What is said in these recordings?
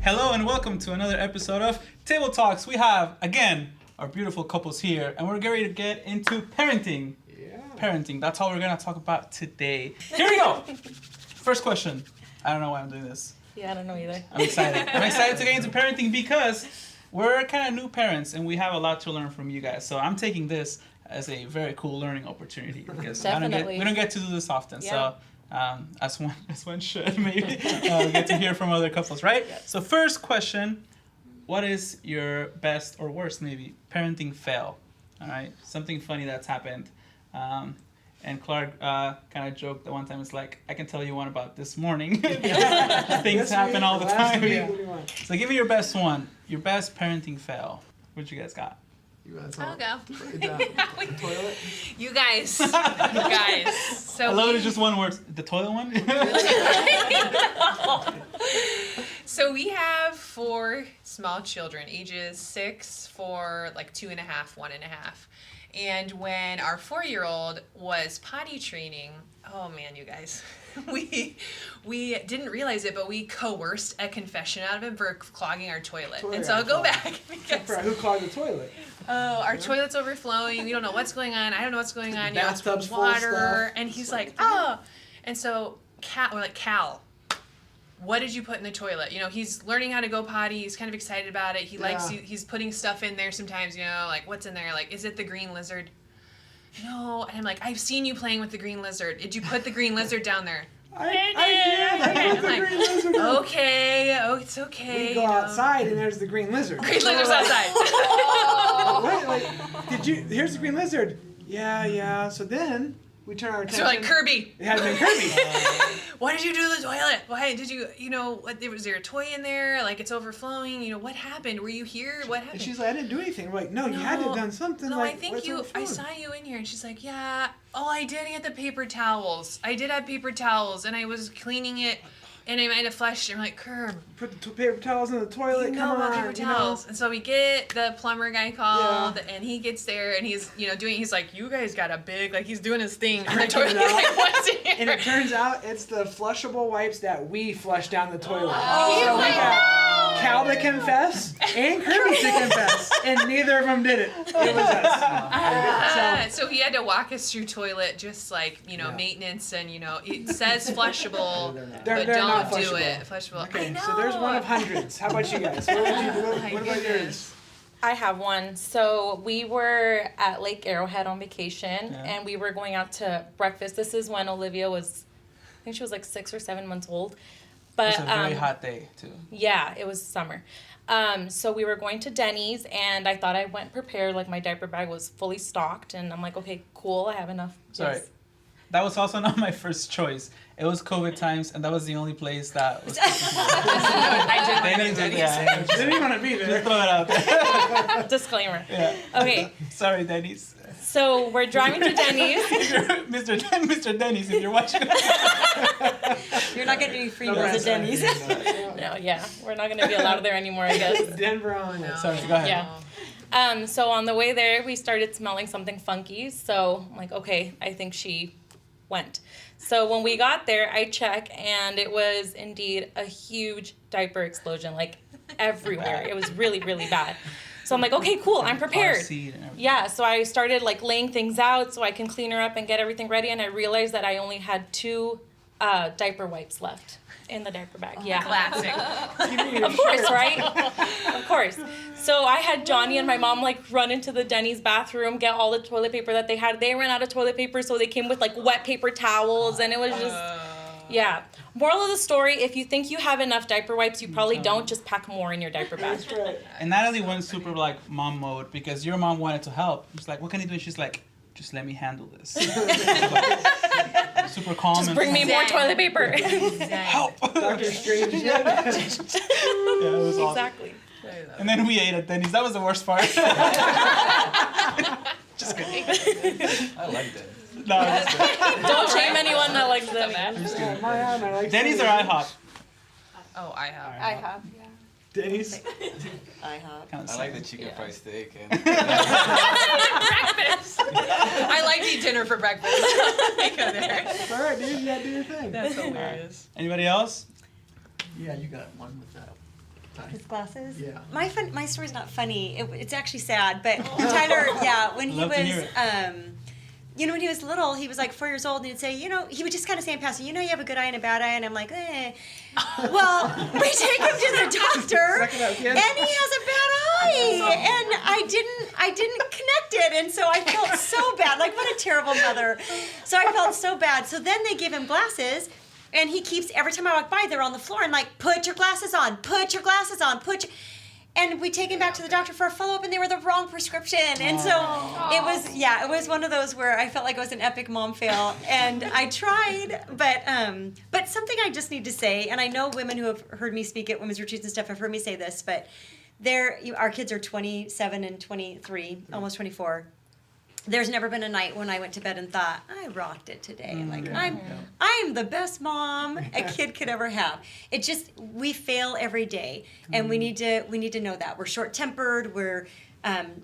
Hello and welcome to another episode of Table Talks. We have, again, our beautiful couples here, and we're ready to get into parenting. Yeah. Parenting, that's all we're going to talk about today. Here we go. First question. I don't know why I'm doing this. Yeah, I don't know either. I'm excited. I'm excited to get into parenting because we're kind of new parents and we have a lot to learn from you guys. So I'm taking this as a very cool learning opportunity because Definitely. we don't get to do this often. Yeah. So as one should maybe we get to hear from other couples, right? Yes. So first question, what is your best or worst maybe parenting fail? All right, something funny that's happened. And Clark kind of joked that one time, it's like, I can tell you one about this morning. Things happen all the time. Yeah. So give me your best one, your best parenting fail. What you guys got? I'll go. Toilet. You guys. So I love it, it's just one word. The toilet one? So we have 4 small children, ages 6, 4, like 2.5, 1.5. And when our 4-year-old was potty training, oh man, you guys, we didn't realize it, but we coerced a confession out of him for clogging our toilet. And so I'll go back because Who clogged the toilet? our toilet's overflowing. We don't know what's going on. I don't know what's going on. Bathtub's It's full of water. stuff. And he's like, oh. And so we're like, Cal, what did you put in the toilet? You know, he's learning how to go potty. He's kind of excited about it. He likes, he's putting stuff in there sometimes, you know, like what's in there? Like, is it the green lizard? No. And I'm like, I've seen you playing with the green lizard. Did you put the green lizard down there? I did. I put the I'm like, green lizard. Okay. Oh, it's okay. We go outside and there's the green lizard. Green lizard's outside. What? Like, did you? Here's the green lizard. Yeah. So then we turn our attention. So like, Kirby. It had been Kirby. Why did you do the toilet? Why did you, was there a toy in there? Like, it's overflowing. What happened? Were you here? What happened? And she's like, I didn't do anything. We're like, no, you had to have done something. No, like, I think what's I overflowing? saw you in here. And she's like, yeah. Oh, I did get the paper towels. I did have paper towels, and I was cleaning it, and I might have flushed. I'm like, Curb. Put the paper towels in the toilet. You know Come about on, paper towels. And so we get the plumber guy called, Yeah. and he gets there, and he's, he's like, you guys got a big, like, he's doing his thing. Cranking toilet. it He's out. like, what's in here? And it turns out it's the flushable wipes that we flush down the toilet. Oh, so we my got Cal to confess and Kirby to confess, and neither of them did it. It was us. So he had to walk us through toilet, just like, maintenance, and, it says flushable, They're but not don't do flushable. it. Flushable. Okay, I know. so there's one of hundreds. How about you guys? What would you do? my What about goodness. yours? I have one. So we were at Lake Arrowhead on vacation, Yeah. and we were going out to breakfast. This is when Olivia was, I think she was like 6 or 7 months old. But It's a very hot day too. yeah, it was summer. So we were going to Denny's, and I thought I went prepared. Like, my diaper bag was fully stocked, and I'm like, okay, cool, I have enough. Sorry. Yes. That was also not my first choice. It was COVID times, and that was the only place that was. I did like Denny's, Denny's. yeah. Didn't even want to be Just there. throw it out there. Disclaimer. Yeah. Okay, Sorry, Denny's. so we're driving to Denny's. Mr. Denny's, if you're watching. You're not getting any free No, meals that's at Denny's. No, yeah, we're not gonna be allowed there anymore, I guess. Denver on it. Sorry, go ahead. Yeah. So on the way there, we started smelling something funky. So I'm like, okay, I think she went. So when we got there, I check, and it was indeed a huge diaper explosion, like everywhere. It was really, really bad. So I'm like, okay, cool, I'm prepared. Car seat and everything. Yeah, so I started like laying things out so I can clean her up and get everything ready, and I realized that I only had 2 diaper wipes left in the diaper bag. Yeah. Classic. Of course, right? Of course. So I had Johnny and my mom like run into the Denny's bathroom, get all the toilet paper that they had. They ran out of toilet paper, so they came with like wet paper towels, and it was just, yeah. Moral of the story, if you think you have enough diaper wipes, you probably don't. Just pack more in your diaper bag. That's right. And Natalie went super like mom mode because your mom wanted to help. She's like, what can I do? And she's like, just let me handle this. Super calm. Just and bring me more toilet paper. help. Doctor Strange. Yeah, it was awesome. Exactly. And then we ate at Denny's. That was the worst part. Just kidding. I like that. No, I'm just kidding. Don't shame anyone that likes them. My arm, I like Denny's or Denny's. IHOP? Oh, I have. I have, yeah. Denny's. I have. Kind of I like the same. chicken Yeah. fried steak. And Breakfast. I like to eat dinner for breakfast. I go there. All right, dude, you gotta do your thing. That's hilarious. Anybody else? Yeah, you got one with that. His glasses? Yeah. My story's not funny. It's actually sad, but Tyler, when he Love to hear was, when he was little, he was like 4 years old, and he'd say, he would just kind of say in passing, you have a good eye and a bad eye, and I'm like, eh. Well, we take him to the doctor, Suck it up, kid. and he has a bad eye, and I didn't connect it, and so I felt so bad. Like, what a terrible mother. So I felt so bad. So then they give him glasses. And he keeps, every time I walk by, they're on the floor and like, put your glasses on, put your glasses on, and we take him back to the doctor for a follow-up, and they were the wrong prescription. And so it was one of those where I felt like it was an epic mom fail. And I tried, but something I just need to say, and I know women who have heard me speak at women's retreats and stuff have heard me say this, but our kids are 27 and 23, almost 24. There's never been a night when I went to bed and thought, I rocked it today. I'm the best mom a kid could ever have. It just, we fail every day, and we need to know that. We're short-tempered, we're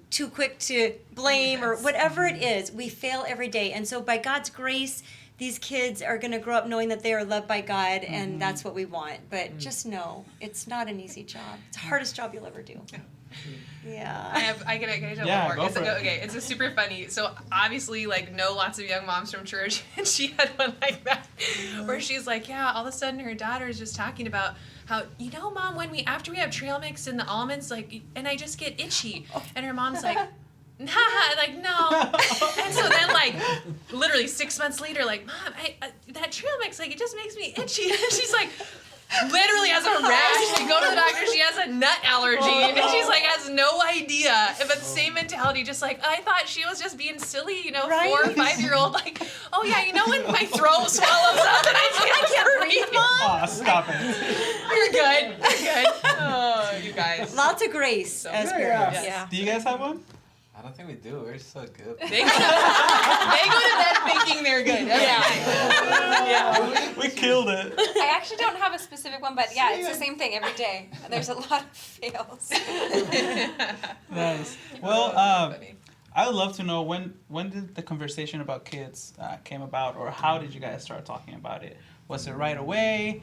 too quick to blame, or whatever it is. We fail every day. And so by God's grace, these kids are going to grow up knowing that they are loved by God, and that's what we want. But just know, it's not an easy job. It's the hardest job you'll ever do. Yeah. I gotta tell Yeah, one more. go for it. Okay, it's a super funny. So obviously, know lots of young moms from church, and she had one like that, where she's like, yeah, all of a sudden her daughter is just talking about how, Mom, after we have trail mix and the almonds, and I just get itchy, and her mom's like, nah, no. And so then, literally 6 months later, Mom, that trail mix, it just makes me itchy. And she's like, literally has a rash. They go to the doctor, she has a nut allergy. And she's has no idea. But same mentality, just I thought she was just being silly, Right? 4 or 5 year old, oh yeah, when my throat swells up and I can't breathe. Aw, stop it. You're good. Oh, you guys. Lots of grace as parents. Yeah. Do you guys have one? I don't think we do. We're so good. They go to bed thinking they're good. We killed it. I actually don't have a specific one, but it's the same thing every day. There's a lot of fails. Nice. Well, I would love to know when did the conversation about kids came about, or how did you guys start talking about it? Was it right away?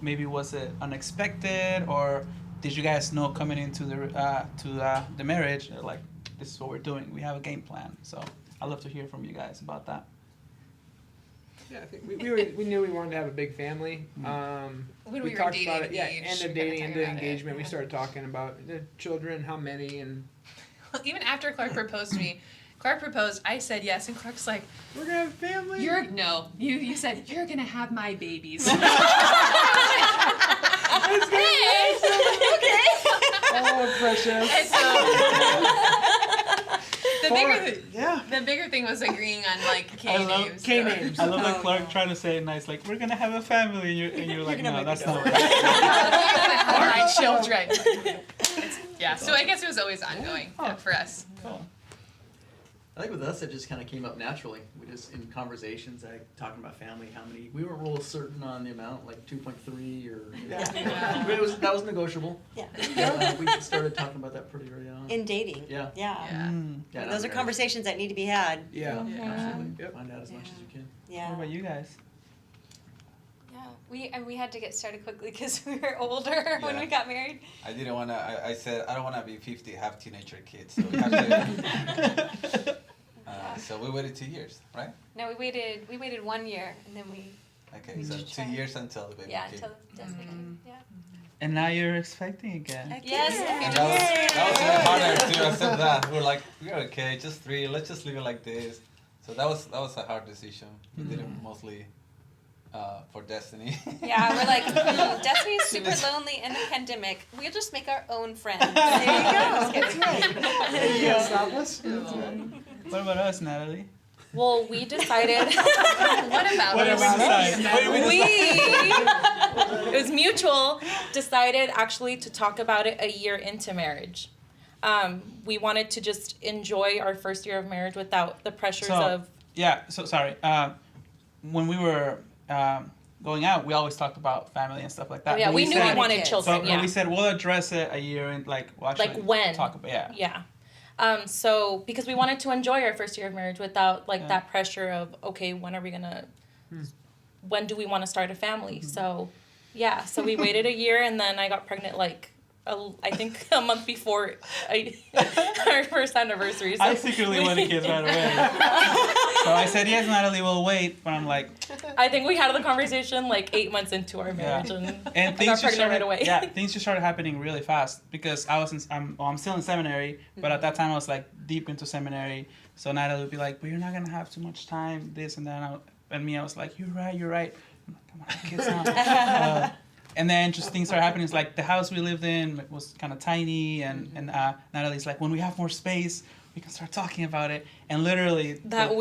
Maybe was it unexpected, or did you guys know coming into the marriage this is what we're doing? We have a game plan. So I'd love to hear from you guys about that. Yeah, I think we knew we wanted to have a big family. When we were talked dating about it. Yeah, age, end we of kinda dating, talked end of about it. engagement. We started talking about the children, how many, and Even after Clark proposed to me, I said yes, and Clark's like, we're gonna have a family. you said you're gonna have my babies. Oh, precious. And so the bigger thing was agreeing on K names. K names. I love that Clark trying to say it nice, we're gonna have a family, and you're like, no, that's not right. All right, children. So I guess it was always ongoing for us. Cool. I think with us, it just kind of came up naturally. We just, in conversations, talking about family, how many, we weren't real certain on the amount, 2.3 or, but that was negotiable. Yeah. We started talking about that pretty early on. In dating. Yeah. Yeah. Yeah, Those are conversations that need to be had. Yeah. Absolutely. Yep. Find out as much as you can. Yeah. What about you guys? Yeah, we had to get started quickly because we were older when we got married. I didn't want to, I said, I don't want to be 50, have teenager kids. So we have to, so we waited 2 years, right? No, we waited 1 year and then we. Okay, so 2 years until the baby came. Until Jessica came. Yeah. And now you're expecting again. Yes. And that was even harder to accept that. We're like, we're okay, just 3, let's just leave it like this. So that was a hard decision. We did it mostly for Destiny. Yeah, we're like, Destiny's super lonely in the pandemic. We'll just make our own friends. There you go. That's right. You can't stop us. What about us, Natalie? Well, we decided. What about What did we us? decide? What did we decide? It was mutual, decided actually to talk about it a year into marriage. We wanted to just enjoy our first year of marriage without the pressures of. Yeah, so sorry. When we were going out, we always talked about family and stuff like that. Oh, yeah, But we knew we wanted kids. children. So we said we'll address it a year and we'll actually when. talk about Yeah. So because we wanted to enjoy our first year of marriage without that pressure of, okay, when are we gonna, when do we want to start a family? So Yeah, so we waited a year, and then I got pregnant I think a month before our first anniversary. So I secretly wanted kids right away. So I said, yes, Natalie, we'll wait. But I'm like... I think we had the conversation 8 months into our marriage, and I things got pregnant started, right away. Yeah, things just started happening really fast because I'm still in seminary, but at that time I was deep into seminary. So Natalie would be like, but you're not going to have too much time, this and that. And I was like, you're right. I'm like, come on, kids now. And then just things started happening. It's like the house we lived in was kind of tiny, and Natalie's like, when we have more space, we can start talking about it. And literally that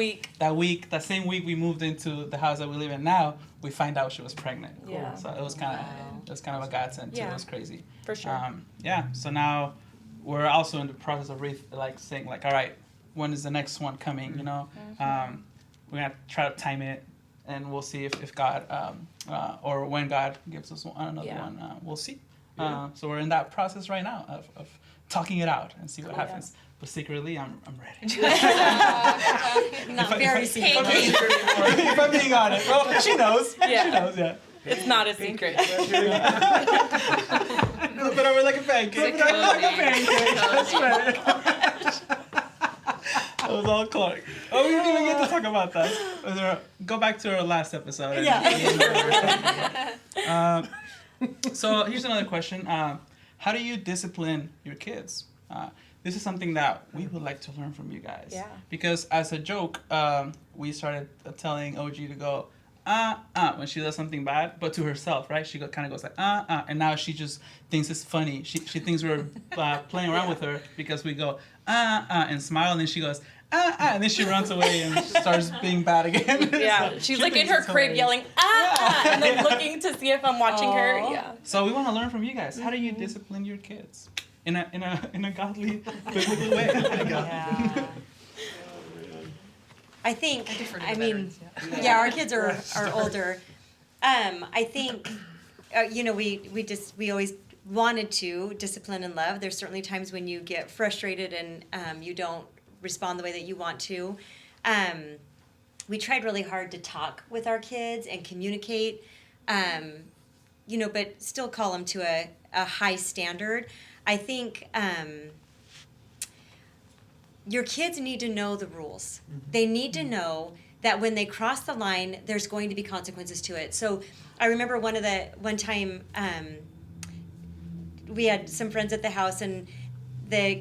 same week we moved into the house that we live in now, we find out she was pregnant. Yeah. So it was kind of a godsend too. Yeah. It was crazy. For sure. So now we're also in the process of saying all right, when is the next one coming? You know, we're gonna try to time it. And we'll see if God, or when God gives us another one, we'll see. Yeah. So we're in that process right now of talking it out and see what happens. But secretly, I'm ready. Not very secret. If I'm being honest. Well, she knows. Yeah. She knows, yeah. It's not a secret. Flip it over like a pancake. That's right. That was all Clark. Oh, we didn't even get to talk about that. Go back to our last episode. Yeah. So here's another question. How do you discipline your kids? This is something that we would like to learn from you guys. Yeah. Because as a joke, we started telling OG to go, when she does something bad, but to herself, right? She kind of goes like, and now she just thinks it's funny. She thinks we're playing around with her because we go, and smile, and then she goes, and then she runs away and starts being bad again. Yeah, So she's she in thinks her it's crib hilarious. yelling, and then looking to see if I'm watching her. Yeah. So we want to learn from you guys. How do you discipline your kids in a godly, biblical way? Yeah. I think, I mean, our kids are older. I think, we always wanted to discipline and love. There's certainly times when you get frustrated and you don't respond the way that you want to. We tried really hard to talk with our kids and communicate, but still call them to a high standard. I think your kids need to know the rules. They need to know that when they cross the line, there's going to be consequences to it. So I remember one time we had some friends at the house, and their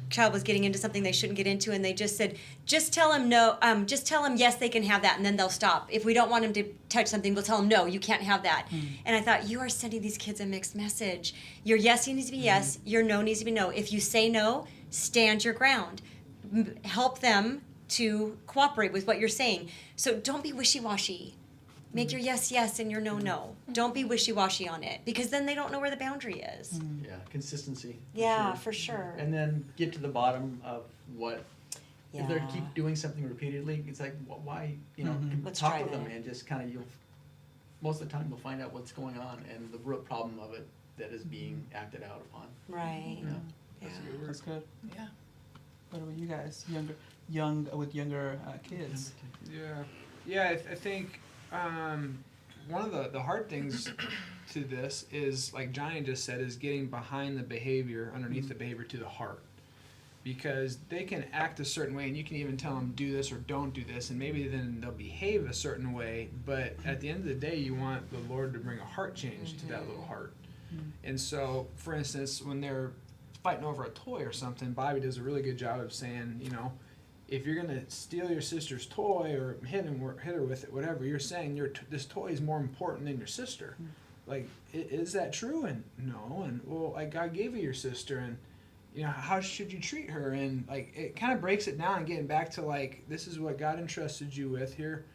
child was getting into something they shouldn't get into, and they just said, just tell them no, just tell them yes, they can have that, and then they'll stop. If we don't want them to touch something, we'll tell them no, you can't have that. And I thought, you are sending these kids a mixed message. Your yes needs to be yes, your no needs to be no. If you say no, stand your ground. Help them to cooperate with what you're saying. So don't be wishy-washy. Make your yes, yes, and your no, no. Don't be wishy-washy on it, because then they don't know where the boundary is. Yeah, consistency. For sure. And then get to the bottom of what, if they Yeah. keep doing something repeatedly, it's like, why, Let's talk try with them that. and just kind of, most of the time you'll find out what's going on and the root problem of it that is being acted out upon. Right. Yeah. That's good. Yeah. What about you guys? With younger kids. Yeah, I think one of the hard things to this is, like Johnny just said, is getting behind the behavior, underneath the behavior, to the heart. Because they can act a certain way, and you can even tell them do this or don't do this, and maybe then they'll behave a certain way, but at the end of the day, you want the Lord to bring a heart change to that little heart. And so, for instance, when they're fighting over a toy or something, Bobby does a really good job of saying, if you're gonna steal your sister's toy or hit her with it, whatever, you're saying this toy is more important than your sister. Like, is that true? And no. And well, like, God gave you your sister, and how should you treat her? And like, it kind of breaks it down, getting back to like, this is what God entrusted you with here.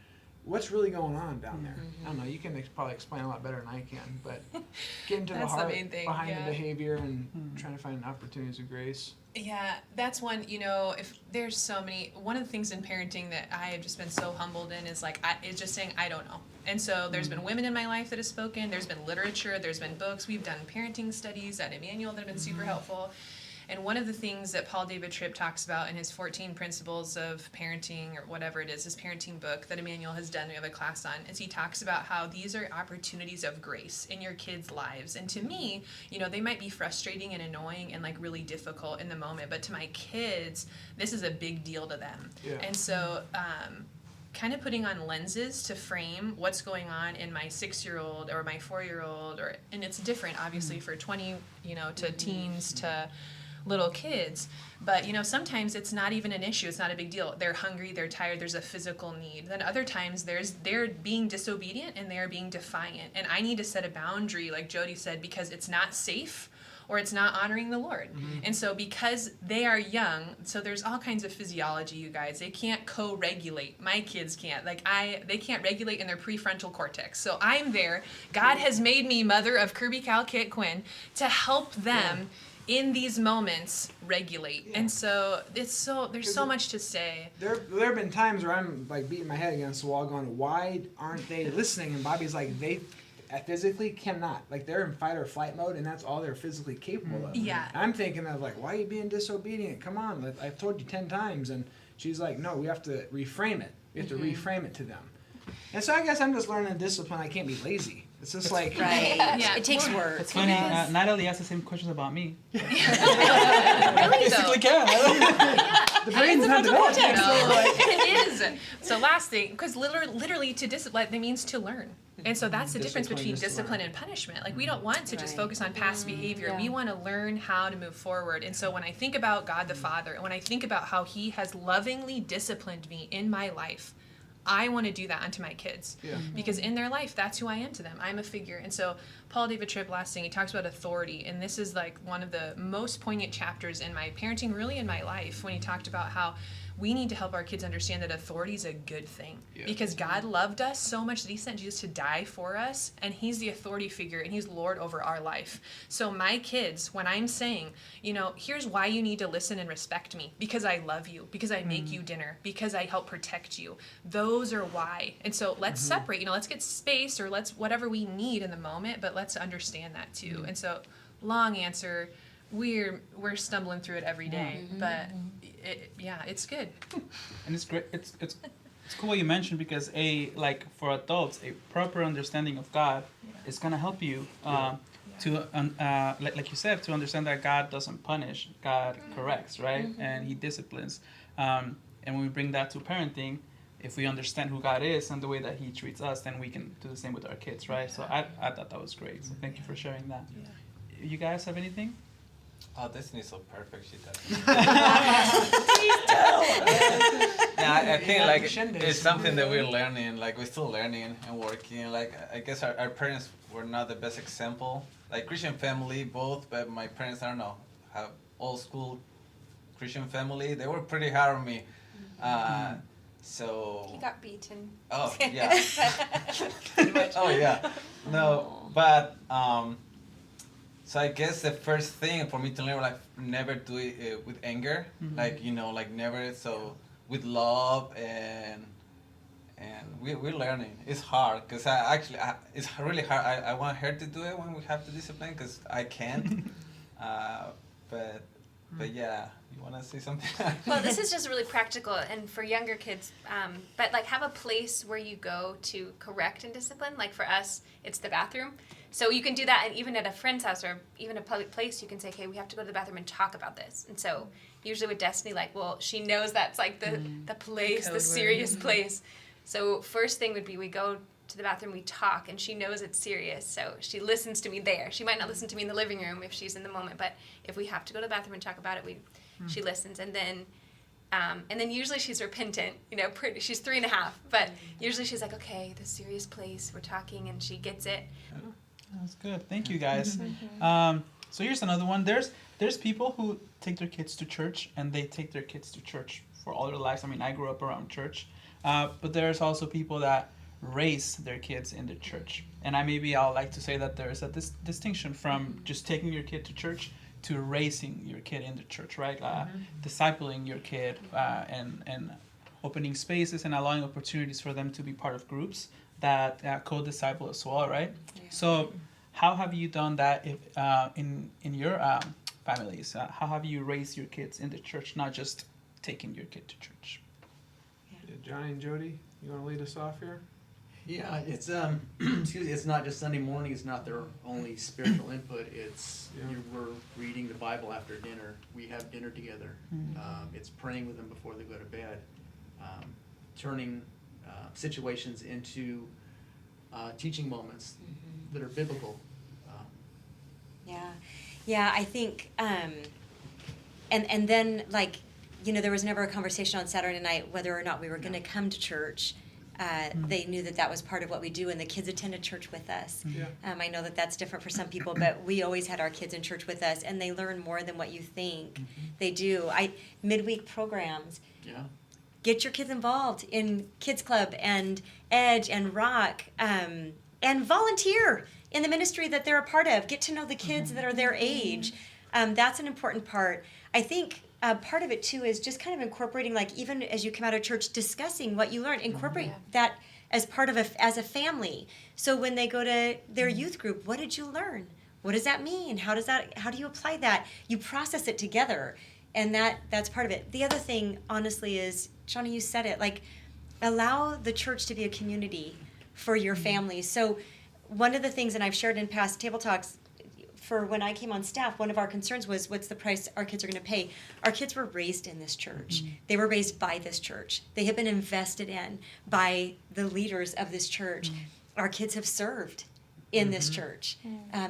What's really going on down there? I don't know. You can probably explain a lot better than I can, but getting to the That's the heart main thing, behind yeah. the behavior and trying to find opportunities of grace. Yeah, that's one, if there's so many, one of the things in parenting that I have just been so humbled in is like, it's just saying, I don't know. And so there's been women in my life that have spoken, there's been literature, there's been books, we've done parenting studies at Emmanuel that have been super helpful. And one of the things that Paul David Tripp talks about in his 14 Principles of Parenting, or whatever it is, his parenting book that Emmanuel has done, we have a class on, is he talks about how these are opportunities of grace in your kids' lives. And to me, you know, they might be frustrating and annoying and like really difficult in the moment, but to my kids, this is a big deal to them. Yeah. And so, kind of putting on lenses to frame what's going on in my 6-year-old or my 4-year-old, or and it's different obviously for 20, you know, to teens to little kids, but you know, sometimes it's not even an issue, it's not a big deal. They're hungry, they're tired, there's a physical need. Then other times they're being disobedient and they're being defiant, and I need to set a boundary, like Jody said, because it's not safe or it's not honoring the Lord. And so because they are young, so there's all kinds of physiology, you guys. They can't co-regulate. My kids can't. They can't regulate in their prefrontal cortex. So I'm there. God has made me mother of Kirby, Cal, Kit, Quinn to help them in these moments regulate. And so there's so much to say. There have been times where I'm like beating my head against the wall going, why aren't they listening? And Bobby's like, they physically cannot. Like, they're in fight or flight mode, and that's all they're physically capable of. Yeah. I'm thinking of like, why are you being disobedient? Come on, like, I've told you 10 times. And she's like, no, we have to reframe it. We have to reframe it to them. And so I guess I'm just learning discipline. I can't be lazy. It's just like... Right. Yeah. It takes work. It's funny, Natalie asked the same questions about me. Really, Basically though. can. The brain's not developed. It is. So last thing, because literally to discipline, it means to learn. And so that's the difference between discipline and punishment. Like, we don't want to just focus on past behavior. Yeah. We want to learn how to move forward. And so when I think about God the Father, and when I think about how he has lovingly disciplined me in my life, I want to do that unto my kids. Yeah. Because in their life, that's who I am to them. I'm a figure. And so Paul David Tripp, last thing, he talks about authority. And this is like one of the most poignant chapters in my parenting, really in my life, when he talked about how we need to help our kids understand that authority is a good thing. Yeah. Because God loved us so much that he sent Jesus to die for us, and he's the authority figure, and he's Lord over our life. So my kids, when I'm saying, you know, here's why you need to listen and respect me, because I love you, because I make you dinner, because I help protect you, those are why. And so let's separate, you know, let's get space, or let's whatever we need in the moment, but let's understand that too. And so, long answer, we're stumbling through it every day, but it's good. And it's great. It's cool what you mentioned, because for adults, a proper understanding of God is gonna help you to like you said, to understand that God doesn't punish, God corrects, right? And he disciplines. And when we bring that to parenting, if we understand who God is and the way that he treats us, then we can do the same with our kids, right? So I thought that was great. So thank you for sharing that. You guys have anything? Oh, Destiny's so perfect. She does. Yeah, I think like Shindig. it's something that we're learning. Like, we're still learning and working. Like, I guess our parents were not the best example. Like, Christian family both, but my parents, I don't know, have old school Christian family. They were pretty hard on me. So. He got beaten. Oh yeah. Oh yeah. No, but so I guess the first thing for me to learn, like, never do it with anger, like, you know, like, never. So with love, and we're learning. It's hard because it's really hard. I want her to do it when we have to discipline, because I can't. But yeah, you want to say something? Well, this is just really practical and for younger kids, but like, have a place where you go to correct and discipline. Like, for us, it's the bathroom. So you can do that, and even at a friend's house or even a public place, you can say, okay, we have to go to the bathroom and talk about this. And so usually with Destiny, like, well, she knows that's like the place, the serious place. So first thing would be, we go to the bathroom, we talk, and she knows it's serious, so she listens to me there. She might not listen to me in the living room if she's in the moment, but if we have to go to the bathroom and talk about it, she listens. And then usually she's repentant, you know, she's 3.5, but usually she's like, okay, the serious place, we're talking, and she gets it. That's good. Thank you, guys. So here's another one. There's people who take their kids to church, and they take their kids to church for all their lives. I mean, I grew up around church, but there's also people that raise their kids in the church. And I'll like to say that there's a distinction from just taking your kid to church to raising your kid in the church, right? Discipling your kid and opening spaces and allowing opportunities for them to be part of groups that co-disciple as well, right? Yeah. So how have you done that in your families? How have you raised your kids in the church, not just taking your kid to church? Yeah, Johnny and Jody, you want to lead us off here? Yeah, it's excuse me, it's not just Sunday morning. It's not their only spiritual input. It's we're reading the Bible after dinner. We have dinner together. It's praying with them before they go to bed. Turning situations into teaching moments that are biblical. Yeah, I think, and then like, there was never a conversation on Saturday night whether or not we were going to come to church. They knew that was part of what we do, and the kids attended church with us. I know that that's different for some people, but we always had our kids in church with us, and they learn more than what you think they do. Midweek programs. Yeah. Get your kids involved in Kids Club and Edge and Rock, and volunteer in the ministry that they're a part of. Get to know the kids that are their age. That's an important part. I think part of it too is just kind of incorporating, like, even as you come out of church, discussing what you learned. Incorporate that as part of as a family. So when they go to their youth group, what did you learn? What does that mean? How do you apply that? You process it together, and that's part of it. The other thing, honestly, is, Johnny, you said it, like, allow the church to be a community for your family. So one of the things, and I've shared in past table talks, for when I came on staff, one of our concerns was, what's the price our kids are going to pay? Our kids were raised in this church. They were raised by this church. They have been invested in by the leaders of this church. Our kids have served in this church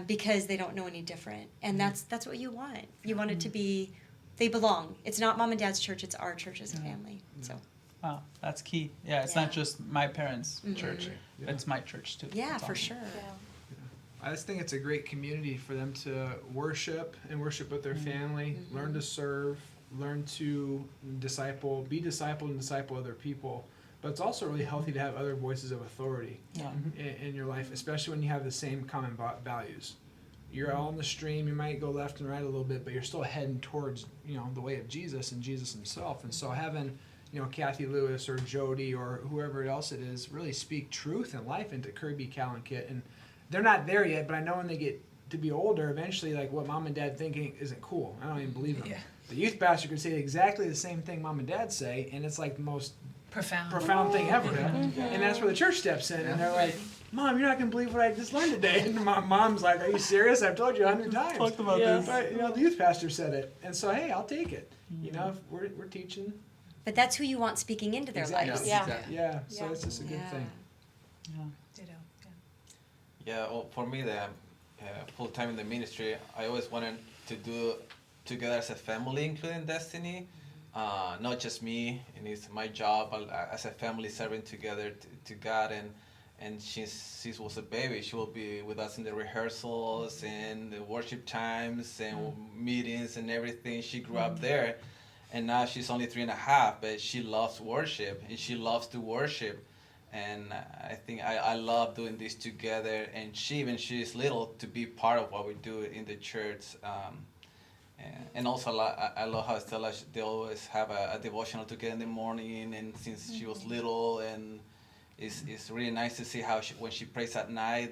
because they don't know any different. And that's what you want. You want it to be, they belong. It's not mom and dad's church, it's our church as a family. So. Wow, that's key. Yeah, it's not just my parents' church. It's my church too. Yeah, That's for awesome. sure. I just think it's a great community for them to worship with their family, learn to serve, learn to disciple, be discipled and disciple other people. But it's also really healthy to have other voices of authority in your life, especially when you have the same common values. You're all in the stream, you might go left and right a little bit, but you're still heading towards, the way of Jesus and Jesus himself. And so having, Kathy Lewis or Jody or whoever else it is really speak truth and life into Kirby, Cal, and Kit. And they're not there yet, but I know when they get to be older, eventually, like, what mom and dad thinking isn't cool. I don't even believe them. The youth pastor could say exactly the same thing mom and dad say, and it's like the most profound thing ever. And that's where the church steps in, and they're like, Mom, you're not going to believe what I just learned today. And mom's like, are you serious? I've told you 100 times. Talked about this. But, the youth pastor said it. And so, hey, I'll take it. If we're teaching. But that's who you want speaking into their lives. Yeah, so it's just a good thing. Ditto. Yeah, well, for me, the full time in the ministry, I always wanted to do together as a family, including Destiny. Not just me, and it's my job as a family serving together to God. And she was a baby. She will be with us in the rehearsals and the worship times and meetings and everything. She grew up there, and now she's only 3.5, but she loves worship and she loves to worship. And I think I love doing this together, and she's little, to be part of what we do in the church. And also I love how Stella, they always have a devotional together in the morning, and since she was little, and it's really nice to see how when she prays at night,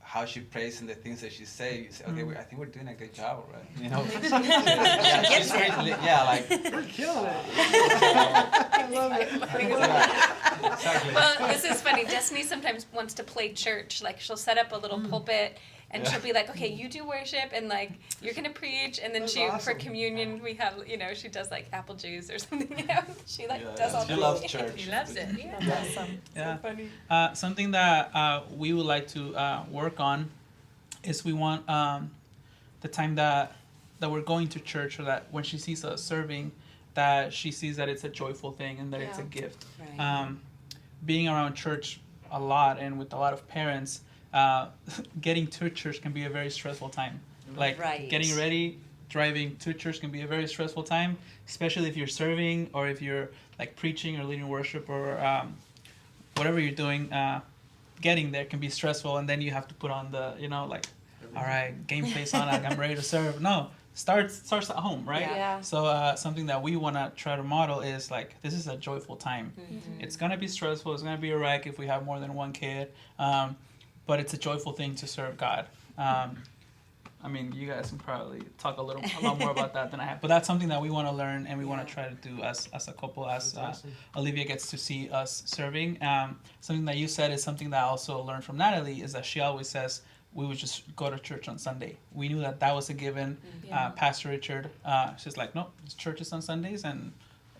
how she prays and the things that she says. You say, okay, I think we're doing a good job, right? Like We're killing it. I love it. Exactly. Well, this is funny. Destiny sometimes wants to play church. Like, she'll set up a little pulpit, and she'll be like, okay, you do worship, and, like, you're going to preach, and then That's for awesome. communion, we have, she does, like, apple juice or something, She, does all she the loves church. She loves it. Awesome. Yeah. So funny. Something that we would like to work on is we want the time that we're going to church, or that when she sees us serving, that she sees that it's a joyful thing and that it's a gift. Right. Being around church a lot and with a lot of parents, getting to church can be a very stressful time. Like getting ready, driving to church can be a very stressful time, especially if you're serving or if you're like preaching or leading worship or whatever you're doing. Getting there can be stressful, and then you have to put on the, all right, game face on, like I'm ready to serve. No, starts at home, right? Yeah. So something that we want to try to model is like, this is a joyful time. It's gonna be stressful. It's gonna be a wreck if we have more than one kid, but it's a joyful thing to serve God. I mean, you guys can probably talk a lot more about that than I have. But that's something that we want to learn and we want to try to do as a couple, as Olivia gets to see us serving. Something that you said is something that I also learned from Natalie, is that she always says we would just go to church on Sunday. We knew that was a given. Pastor Richard, she's like, no, church is on Sundays, and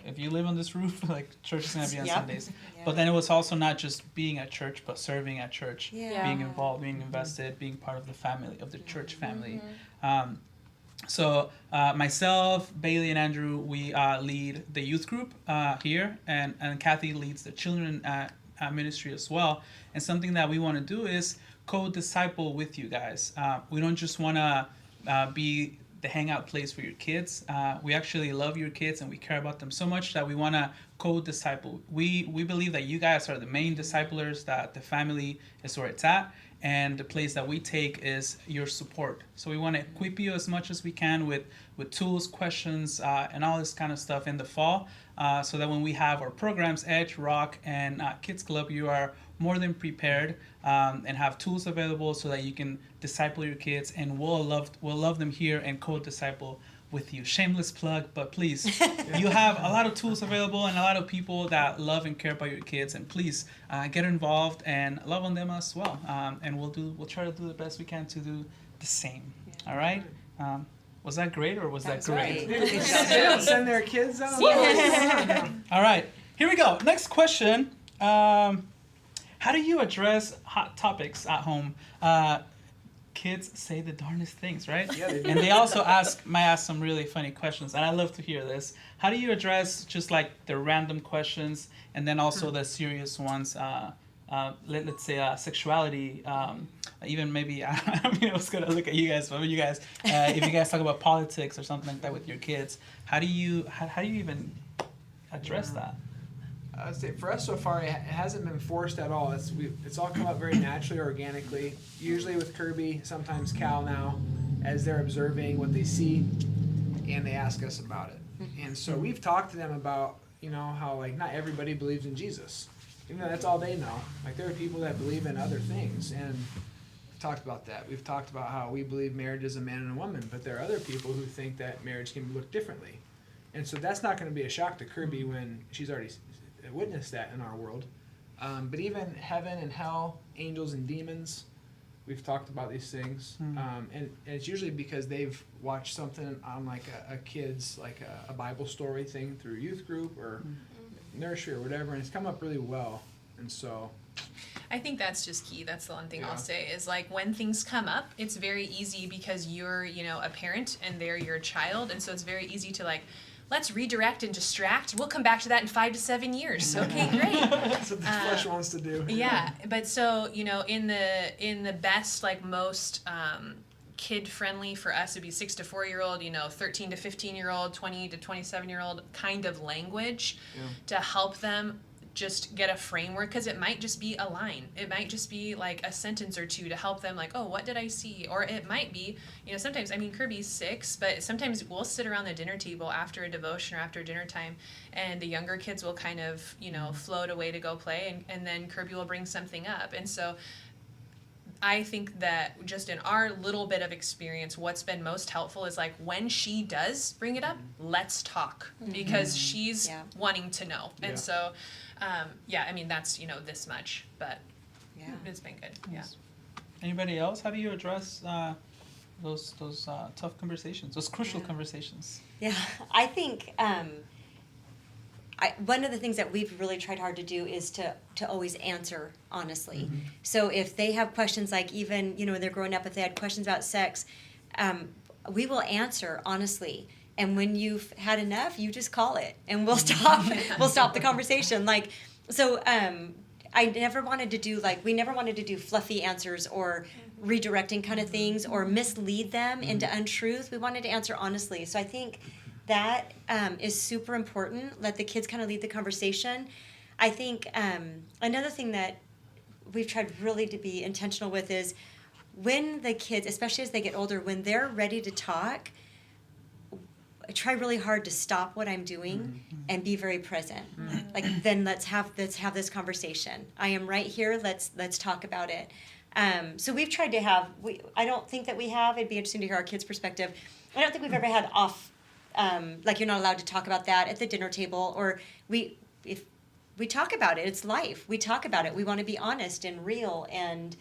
if you live on this roof, like, church is going to be on Sundays. But then it was also not just being at church, but serving at church, being involved, being invested, being part of the family, of the church family. So myself, Bailey, and Andrew, we lead the youth group here, and Kathy leads the children ministry as well. And something that we want to do is co-disciple with you guys. We don't just want to be the hangout place for your kids. We actually love your kids and we care about them so much that we want to co-disciple. We believe that you guys are the main disciplers, that the family is where it's at, and the place that we take is your support. So we want to equip you as much as we can with tools, questions, and all this kind of stuff in the fall, so that when we have our programs, Edge, Rock, and Kids Club, you are more than prepared, and have tools available so that you can disciple your kids, and we'll love them here and co-disciple with you. Shameless plug, but please, you have a lot of tools available and a lot of people that love and care about your kids, and please get involved and love on them as well. And we'll try to do the best we can to do the same. All right. Was that great, or was that great? They don't send their kids out. All right, here we go. Next question. How do you address hot topics at home? Kids say the darndest things, right? Yeah, they do. And they also might ask some really funny questions, and I love to hear this. How do you address just like the random questions, and then also the serious ones? Let's say sexuality, even maybe, I mean, I was going to look at you guys, but you guys, if you guys talk about politics or something like that with your kids, how do you even address that? I would say for us so far, it hasn't been forced at all. It's all come up very naturally, organically. Usually with Kirby, sometimes Cal now, as they're observing what they see, and they ask us about it. And so we've talked to them about, how like not everybody believes in Jesus. Even though that's all they know. Like there are people that believe in other things, and we've talked about that. We've talked about how we believe marriage is a man and a woman, but there are other people who think that marriage can look differently. And so that's not going to be a shock to Kirby when she's already witnessed that in our world. But even heaven and hell, angels and demons, we've talked about these things. And it's usually because they've watched something on like a kid's, like a Bible story thing through youth group or nursery or whatever, and it's come up really well. And so I think that's just key. That's the one thing I'll say is like when things come up, it's very easy because you're, a parent and they're your child. And so it's very easy to like, let's redirect and distract. We'll come back to that in 5 to 7 years. Okay, great. that's what the flesh wants to do. Yeah, but so, in the best, like most kid friendly for us would be 6 to 4-year-old, 13 to 15-year-old, 20 to 27-year-old kind of language to help them just get a framework, because it might just be a line. It might just be like a sentence or two to help them like, oh, what did I see? Or it might be, sometimes, Kirby's 6, but sometimes we'll sit around the dinner table after a devotion or after dinner time, and the younger kids will kind of, float away to go play, and then Kirby will bring something up. And so I think that just in our little bit of experience, what's been most helpful is like when she does bring it up, let's talk, because she's wanting to know. And so, that's, this much, but it's been good. Yeah. Anybody else? How do you address those tough conversations, those crucial conversations? Yeah, I think one of the things that we've really tried hard to do is to always answer honestly. So if they have questions, like even, when they're growing up, if they had questions about sex, we will answer honestly. And when you've had enough, you just call it, and we'll stop the conversation. Like, so I never wanted to do, we never wanted to do fluffy answers or redirecting kind of things or mislead them into untruth. We wanted to answer honestly. So I think that is super important. Let the kids kind of lead the conversation. I think another thing that we've tried really to be intentional with is when the kids, especially as they get older, when they're ready to talk, I try really hard to stop what I'm doing and be very present. Like, then let's have this conversation. I am right here. Let's talk about it. So we've tried to have, I don't think that we have, it'd be interesting to hear our kids' perspective. I don't think we've ever had off, like you're not allowed to talk about that at the dinner table, or if we talk about it, it's life. We talk about it. We want to be honest and real, and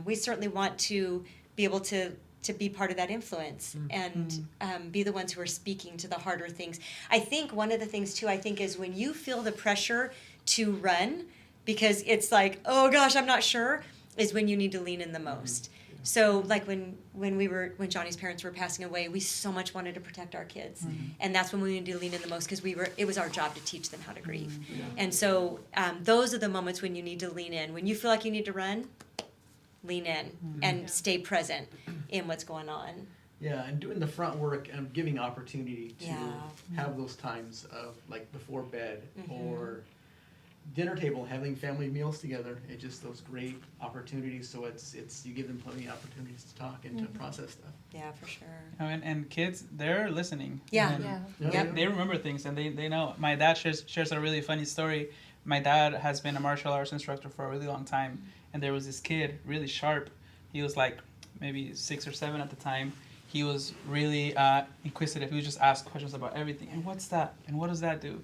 we certainly want to be able to be part of that influence and be the ones who are speaking to the harder things. I think one of the things too, is when you feel the pressure to run, because it's like, oh gosh, I'm not sure, is when you need to lean in the most. So like when Johnny's parents were passing away, we so much wanted to protect our kids, and that's when we needed to lean in the most, because it was our job to teach them how to grieve. And so those are the moments when you need to lean in. When you feel like you need to run, lean in and stay present in what's going on. Yeah, and doing the front work and giving opportunity to Yeah. have those times of like before bed or dinner table, having family meals together. It's just those great opportunities. So it's you give them plenty of opportunities to talk and to process stuff. Yeah, for sure. And kids, they're listening. Yeah. And They remember things, and they know. My dad shares a really funny story. My dad has been a martial arts instructor for a really long time, and there was this kid, really sharp. He was like maybe 6 or 7 at the time. He was really inquisitive. He would just ask questions about everything. And what's that? And what does that do?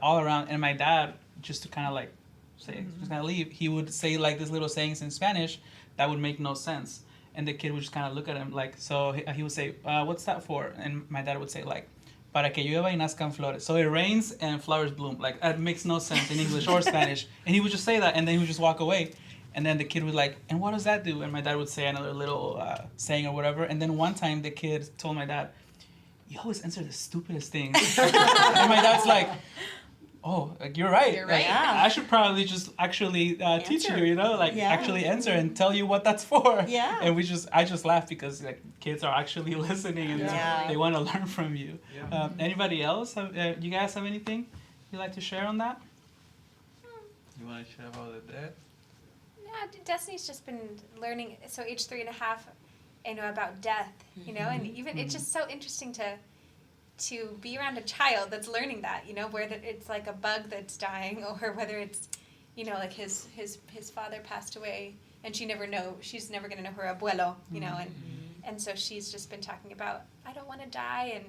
All around. And my dad, just to kind of like say, just kind of leave, he would say like these little sayings in Spanish that would make no sense. And the kid would just kind of look at him like, so he would say, what's that for? And my dad would say like, para que llueva y nazcan flores. So it rains and flowers bloom. Like, that makes no sense in English or Spanish. And he would just say that, and then he would just walk away. And then the kid would like, and what does that do? And my dad would say another little saying or whatever. And then one time the kid told my dad, you always answer the stupidest things. And my dad's like, oh, like, you're right. You're right. Like, Yeah. I should probably just actually teach you, you know, like actually answer and tell you what that's for. Yeah. And I just laugh because like kids are actually listening and Yeah. they want to learn from you. Yeah. Anybody else? You guys have anything you'd like to share on that? You want to share about the dead? Yeah, Destiny's just been learning. So age 3.5, about death, and even it's just so interesting to be around a child that's learning that, whether it's like a bug that's dying or whether it's, like his father passed away and she's never going to know her abuelo, and so she's just been talking about, I don't want to die,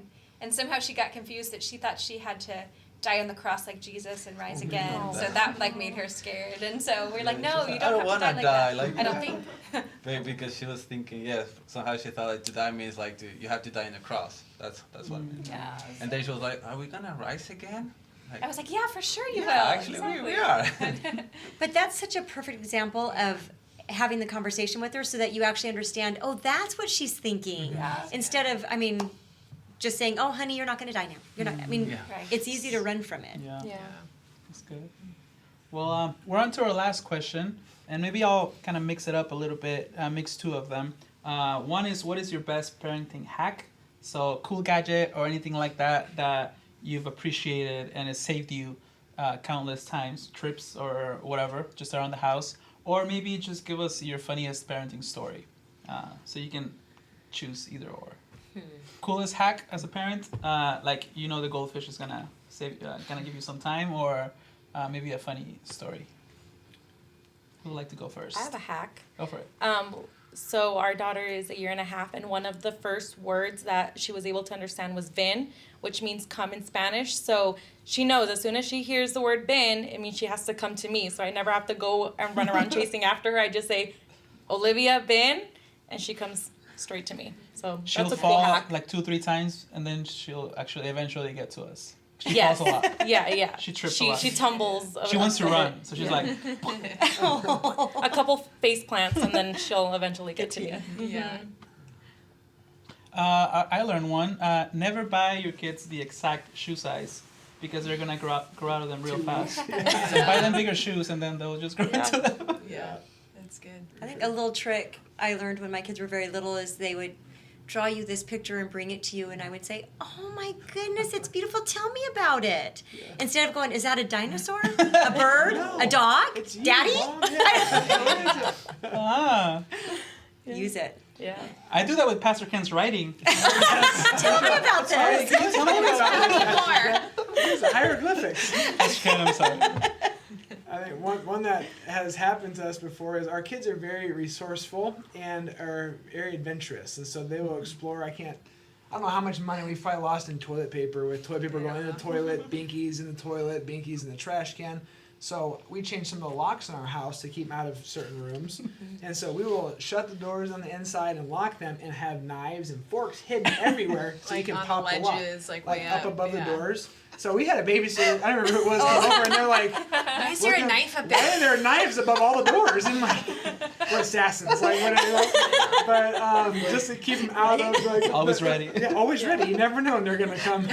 and somehow she got confused that she thought she had to die on the cross like Jesus and rise again. God. So that like made her scared, and so we're like, no, you I don't don't have want to to die die. like that. I don't think. But because she was thinking, somehow she thought like to die means like you have to die in the cross. That's what it means. Yeah. And then she was like, are we gonna rise again? I was like, yeah, for sure you will. Actually, Exactly. we are. But that's such a perfect example of having the conversation with her so that you actually understand, oh, that's what she's thinking. Yeah. Instead of, just saying, oh, honey, you're not going to die now. You're not. Yeah. Right. It's easy to run from it. Yeah. Yeah. That's good. Well, we're on to our last question, and maybe I'll kind of mix it up a little bit, mix two of them. One is, what is your best parenting hack? So, cool gadget or anything like that you've appreciated and has saved you countless times, trips or whatever, just around the house. Or maybe just give us your funniest parenting story. So you can choose either or. Coolest hack as a parent, the goldfish is gonna give you some time, or maybe a funny story. Who would like to go first? I have a hack. Go for it. So our daughter is 1.5 years, and one of the first words that she was able to understand was ven, which means come in Spanish. So she knows as soon as she hears the word ven, it means she has to come to me. So I never have to go and run around chasing after her. I just say, Olivia, ven, and she comes straight to me. So She'll that's a fall cool hack. like 2-3 times, and then she'll actually eventually get to us. She Yes. falls a lot. Yeah. She trips a lot. She tumbles. She wants to run, so she's like, A couple face plants, and then she'll eventually get to me. Yeah. I learned one. Never buy your kids the exact shoe size, because they're gonna grow out of them real fast. So buy them bigger shoes, and then they'll just grow into them. Yeah. That's good. I think a little trick I learned when my kids were very little is they would draw you this picture and bring it to you, and I would say, oh my goodness, it's beautiful, tell me about it. Instead of going, is that a dinosaur? A bird? A dog? It's you, Daddy? Mom. Yeah. Ah, Use it. Yeah. I do that with Pastor Ken's writing. Tell me about this. Tell me about it. More. These are hieroglyphics. Pastor Ken, I'm sorry. I think one that has happened to us before is our kids are very resourceful and are very adventurous, and so they will explore. I don't know how much money we've probably lost in toilet paper, with toilet paper going in the toilet, binkies in the toilet, binkies in the trash can. So we changed some of the locks in our house to keep them out of certain rooms. And so we will shut the doors on the inside and lock them and have knives and forks hidden everywhere so Like you can on pop the the lock. ledges, like Like way up up, above yeah. the doors. So we had a babysitter, I don't remember who it was, come over and they're like, Why is there a looking- knife up why there? are there knives above all the doors? And like, we're assassins. Like, what are you like? But just to keep them out of like. Always ready. Yeah, always ready. You never know when they're gonna come.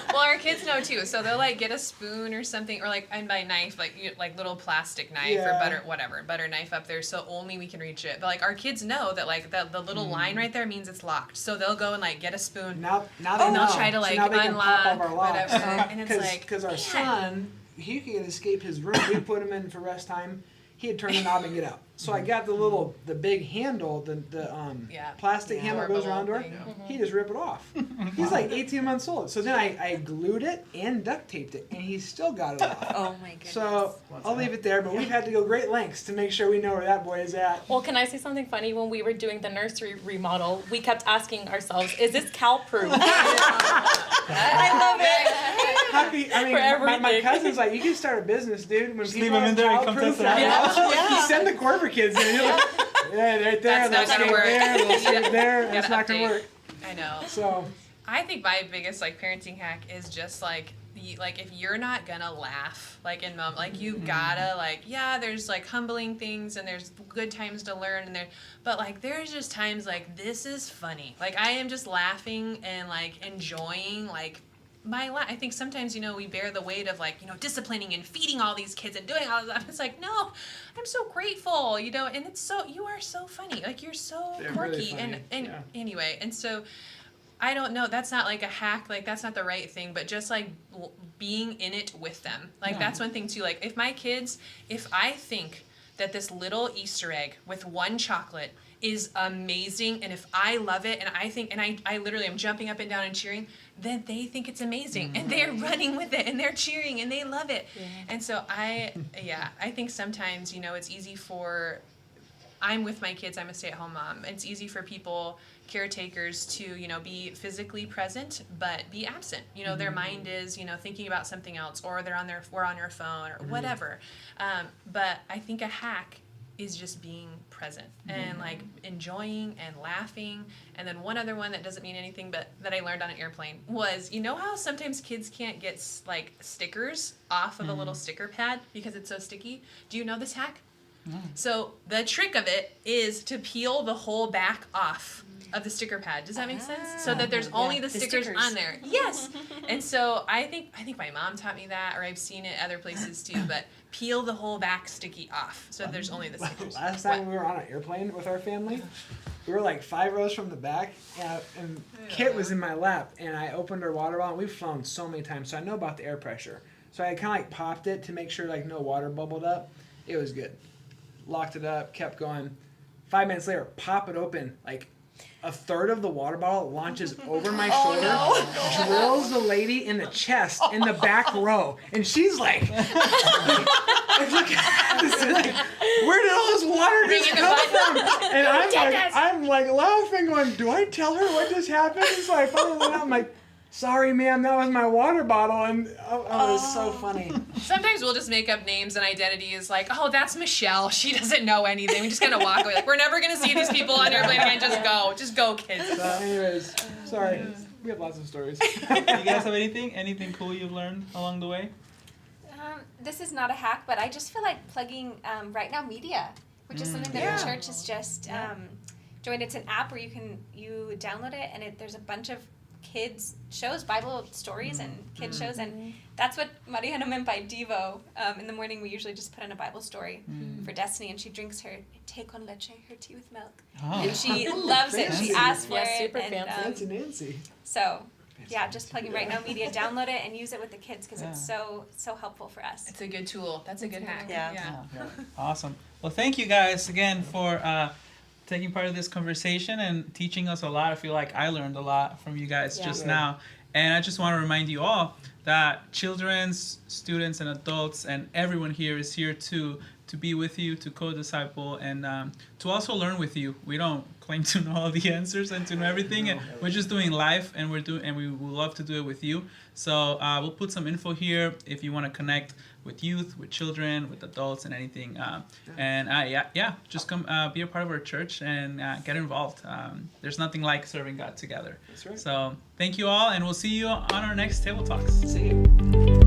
Well, our kids know too, so they'll like get a spoon or something, or like, and by knife, like little plastic knife or Yeah. butter knife up there, so only we can reach it. But like our kids know that like the little line right there means it's locked, so they'll go and like get a spoon. Now they And know. they'll try to So like now they can pop all unlock of our locks. whatever, and it's like Because our man. son, he could escape his room. We put him in for rest time. He'd turn the knob and get out. So I got the big handle, the Yeah. plastic handle that goes Door around door. thing. He just ripped it off. He's like 18 months old. So then I glued it and duct taped it, and he still got it off. Oh my goodness. So I'll leave it there, but we've had to go great lengths to make sure we know where that boy is at. Well, can I say something funny? When we were doing the nursery remodel, we kept asking ourselves, is this cow-proof? I love it. Happy, I mean, For my everything. cousin's like, you can start a business, dude. When Just people leave 'em have in there and come childproof test it out. their Yeah. house, you send the Corver kids in. You're like, yeah, right there. That's They'll not gonna skate work. there. They'll skate there. Gotta That's not gonna update. work. I know. So I think my biggest like parenting hack is just like if you're not gonna laugh like in moment, like you gotta like there's like humbling things and there's good times to learn and but like there's just times like this is funny, like I am just laughing and like enjoying like I think sometimes we bear the weight of like disciplining and feeding all these kids and doing all this stuff. It's like no, I'm so grateful, and it's you are so funny, like you're so They're quirky really funny, and yeah. anyway, and so. I don't know. That's not like a hack. Like that's not the right thing. But just like being in it with them. Like that's one thing too. Like if I think that this little Easter egg with one chocolate is amazing, and if I love it, and I literally am jumping up and down and cheering, then they think it's amazing, and they're running with it, and they're cheering, and they love it. Yeah. And so I think sometimes it's easy for. I'm with my kids. I'm a stay-at-home mom. It's easy for people, caretakers, to be physically present but be absent. Their mind is thinking about something else, or they're on their phone or whatever. But I think a hack is just being present and like enjoying and laughing. And then one other one that doesn't mean anything, but that I learned on an airplane was how sometimes kids can't get like stickers off of a little sticker pad because it's so sticky. Do you know this hack? So the trick of it is to peel the whole back off of the sticker pad. Does that make sense? So that there's only the stickers on there. Yes. And so I think my mom taught me that, or I've seen it other places too, but peel the whole back sticky off so that there's only the stickers. last time we were on an airplane with our family, we were like 5 rows from the back, and Kit was in my lap, and I opened her water bottle, and we've flown so many times, so I know about the air pressure. So I kind of like popped it to make sure like no water bubbled up. It was good. Locked it up, kept going. 5 minutes later, pop it open. Like a third of the water bottle launches over my shoulder, drills the lady in the chest in the back row, and she's like, where did all this water just come from? And I'm like laughing, going, do I tell her what just happened? And so I finally went out, I'm like, sorry, ma'am, that was my water bottle, and it was so funny. Sometimes we'll just make up names and identities like, oh, that's Michelle. She doesn't know anything. We just kind of walk away. Like, we're never going to see these people on airplane again. Just go, kids. So anyways, sorry. We have lots of stories. You guys have anything cool you've learned along the way? This is not a hack, but I just feel like plugging Right Now Media, which is something that our church has just joined. It's an app where you download it, and there's a bunch of kids shows, Bible stories and kids shows, and that's what Mariana meant by Devo. In the morning we usually just put in a Bible story for Destiny, and she drinks her té con leche, her tea with milk, and she loves it. She asks for it. Super and, fancy. Nancy. So yeah, just plugging Right Now Media, download it and use it with the kids because it's so helpful for us. It's a good tool. That's a good hack. Yeah. Awesome. Well, thank you guys again for taking part of this conversation and teaching us a lot. I feel like I learned a lot from you guys just now. And I just want to remind you all that children, students, and adults, and everyone here is here to be with you, to co-disciple, and to also learn with you. We don't claim to know all the answers and to know everything, and we're just doing life, and we would love to do it with you. So we'll put some info here if you want to connect with youth, with children, with adults, and anything. Just come be a part of our church and get involved. There's nothing like serving God together. That's right. So thank you all, and we'll see you on our next Table Talks. See you.